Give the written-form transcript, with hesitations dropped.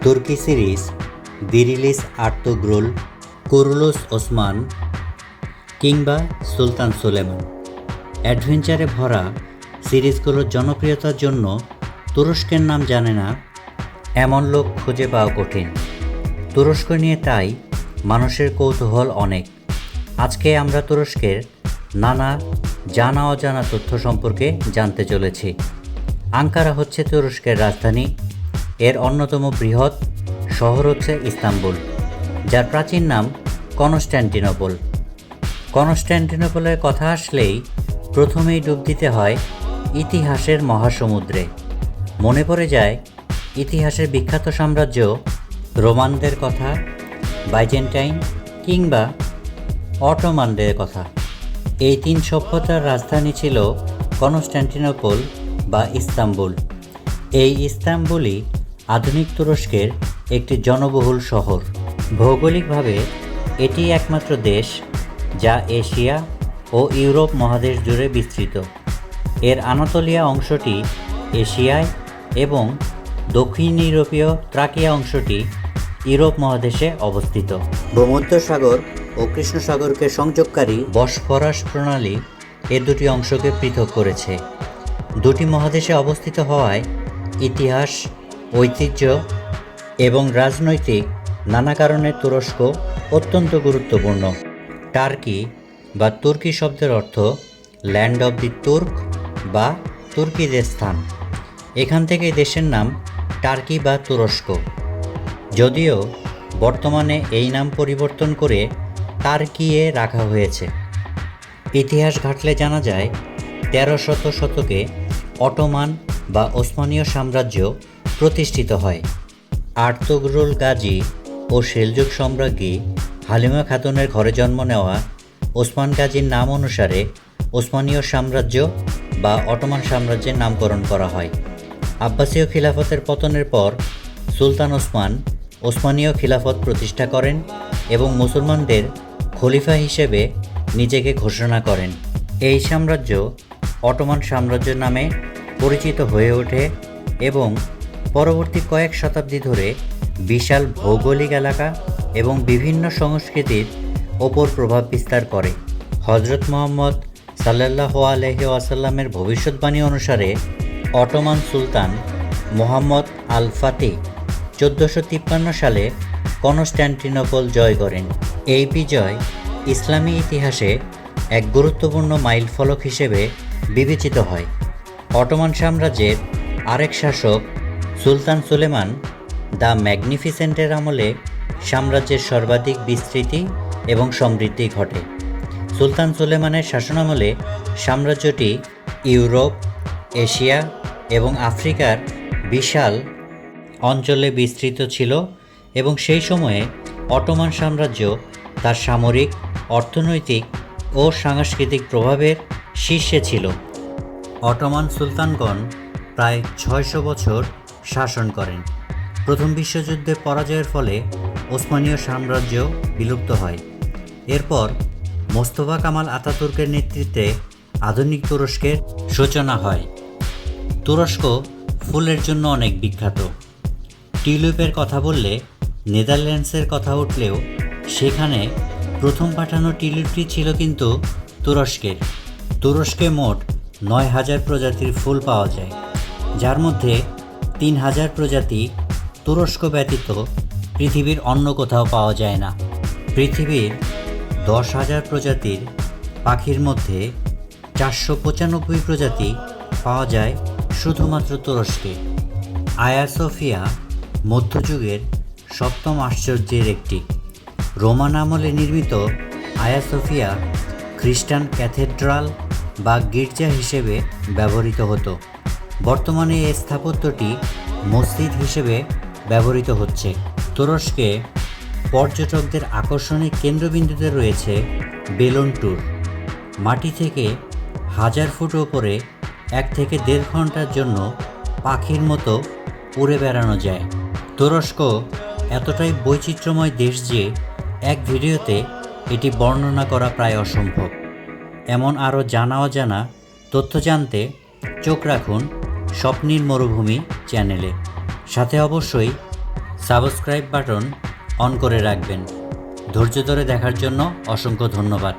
তুর্কি series Dirilis Ertugrul, Kurulus Osman কিংবা সুলতান সুলেমান, অ্যাডভেঞ্চারে ভরা সিরিজগুলোর জনপ্রিয়তার জন্য তুরস্কের নাম জানে না এমন লোক খুঁজে পাওয়া কঠিন। তুরস্ক নিয়ে তাই মানুষের কৌতূহল অনেক। আজকে আমরা তুরস্কের নানা জানা অজানা তথ্য সম্পর্কে জানতে চলেছি। আঙ্কারা হচ্ছে তুরস্কের রাজধানী। এর অন্যতম বৃহৎ শহর হচ্ছে ইস্তাম্বুল, যার প্রাচীন নাম কনস্ট্যান্টিনোপল। কনস্ট্যান্টিনোপলের কথা আসলেই প্রথমেই ডুব দিতে হয় ইতিহাসের মহাসমুদ্রে। মনে পড়ে যায় ইতিহাসের বিখ্যাত সাম্রাজ্য রোমানদের কথা, বাইজেন্টাইন কিংবা অটোমানদের কথা। এই তিন সভ্যতার রাজধানী ছিল কনস্ট্যান্টিনোপল বা ইস্তাম্বুল। এই ইস্তাম্বুলই আধুনিক তুরস্কের একটি জনবহুল শহর। ভৌগোলিকভাবে এটি একমাত্র দেশ যা এশিয়া ও ইউরোপ মহাদেশ জুড়ে বিস্তৃত। এর আনাতোলিয়া অংশটি এশিয়ায় এবং দক্ষিণ ইউরোপীয় ত্রাকিয়া অংশটি ইউরোপ মহাদেশে অবস্থিত। ভূমধ্যসাগর ও কৃষ্ণ সাগরকে সংযোগকারী বসফরাস প্রণালী এ দুটি অংশকে পৃথক করেছে। দুটি মহাদেশে অবস্থিত হওয়ায় ইতিহাস, ঐতিহ্য এবং রাজনৈতিক নানা কারণে তুরস্ক অত্যন্ত গুরুত্বপূর্ণ। টার্কি বা তুর্কি শব্দের অর্থ ল্যান্ড অব দি তুর্ক বা তুর্কিদের স্থান। এখান থেকে দেশের নাম টার্কি বা তুরস্ক, যদিও বর্তমানে এই নাম পরিবর্তন করে টার্কিয়ে রাখা হয়েছে। ইতিহাস ঘাঁটলে জানা যায় ১৩শত শতকে অটোমান বা ওসমানীয় সাম্রাজ্য প্রতিষ্ঠিত হয়। আর্তুগ্রুল গাজী ও সেলজুক সম্রাজ্ঞী হালিমা খাতুনের ঘরে জন্ম নেওয়া ওসমান গাজীর নাম অনুসারে ওসমানীয় সাম্রাজ্য বা অটোমান সাম্রাজ্যের নামকরণ করা হয়। আব্বাসীয় খিলাফতের পতনের পর সুলতান ওসমান ওসমানীয় খিলাফত প্রতিষ্ঠা করেন এবং মুসলমানদের খলিফা হিসেবে নিজেকে ঘোষণা করেন। এই সাম্রাজ্য অটোমান সাম্রাজ্য নামে পরিচিত হয়ে ওঠে এবং পরবর্তী কয়েক শতাব্দী ধরে বিশাল ভৌগোলিক এলাকা এবং বিভিন্ন সংস্কৃতির ওপর প্রভাব বিস্তার করে। হজরত মুহাম্মদ সাল্লাল্লাহু আলাইহি ওয়াসাল্লামের ভবিষ্যৎবাণী অনুসারে অটোমান সুলতান মুহাম্মদ আল ফাতিহ ১৪৫৩ সালে কনস্ট্যান্টিনোপল জয় করেন। এই বিজয় ইসলামী ইতিহাসে এক গুরুত্বপূর্ণ মাইলফলক হিসেবে বিবেচিত হয়। অটোমান সাম্রাজ্যের আরেক শাসক সুলতান সুলেমান দ্য ম্যাগনিফিসেন্টের আমলে সাম্রাজ্যের সর্বাধিক বিস্তৃতি এবং সমৃদ্ধি ঘটে। সুলতান সুলেমানের শাসনামলে সাম্রাজ্যটি ইউরোপ, এশিয়া এবং আফ্রিকার বিশাল অঞ্চলে বিস্তৃত ছিল এবং সেই সময়ে অটোমান সাম্রাজ্য তার সামরিক, অর্থনৈতিক ও সাংস্কৃতিক প্রভাবের শীর্ষে ছিল। অটোমান সুলতানগণ প্রায় ৬০০ বছর শাসন করেন। প্রথম বিশ্বযুদ্ধে পরাজয়ের ফলে ওসমানীয় সাম্রাজ্য বিলুপ্ত হয়। এরপর মোস্তফা কামাল আতাতুর্কের নেতৃত্বে আধুনিক তুরস্কের সূচনা হয়। তুরস্ক ফুলের জন্য অনেক বিখ্যাত। টিউলিপের কথা বললে নেদারল্যান্ডসের কথা উঠলেও সেখানে প্রথম পাঠানো টিউলিপটি ছিল কিন্তু তুরস্কের। তুরস্কে মোট ৯,০০০ প্রজাতির ফুল পাওয়া যায়, যার মধ্যে ৩,০০০ প্রজাতি তুরস্ক ব্যতীত পৃথিবীর অন্য কোথাও পাওয়া যায় না। পৃথিবীর ১০,০০০ প্রজাতির পাখির মধ্যে ৪৯৫ প্রজাতি পাওয়া যায় শুধুমাত্র তুরস্কে। আয়া সোফিয়া মধ্যযুগের সপ্তম আশ্চর্যের একটি। রোমান আমলে নির্মিত আয়া সোফিয়া খ্রিস্টান ক্যাথেড্রাল বা গির্জা হিসেবে ব্যবহৃত হতো। বর্তমানে এই স্থাপত্যটি মসজিদ হিসেবে ব্যবহৃত হচ্ছে। তুরস্কে পর্যটকদের আকর্ষণের কেন্দ্রবিন্দুতে রয়েছে বেলুন ট্যুর। মাটি থেকে ১,০০০ ফুট ওপরে ১ থেকে ১.৫ ঘন্টার জন্য পাখির মতো উড়ে বেড়ানো যায়। তুরস্ক এতটাই বৈচিত্র্যময় দেশ যে এক ভিডিওতে এটি বর্ণনা করা প্রায় অসম্ভব। এমন আরও জানা অজানা তথ্য জানতে চোখ রাখুন স্বপ্নীর মরুভূমি চ্যানেলে। সাথে অবশ্যই সাবস্ক্রাইব বাটন অন করে রাখবেন। ধৈর্য ধরে দেখার জন্য অসংখ্য ধন্যবাদ।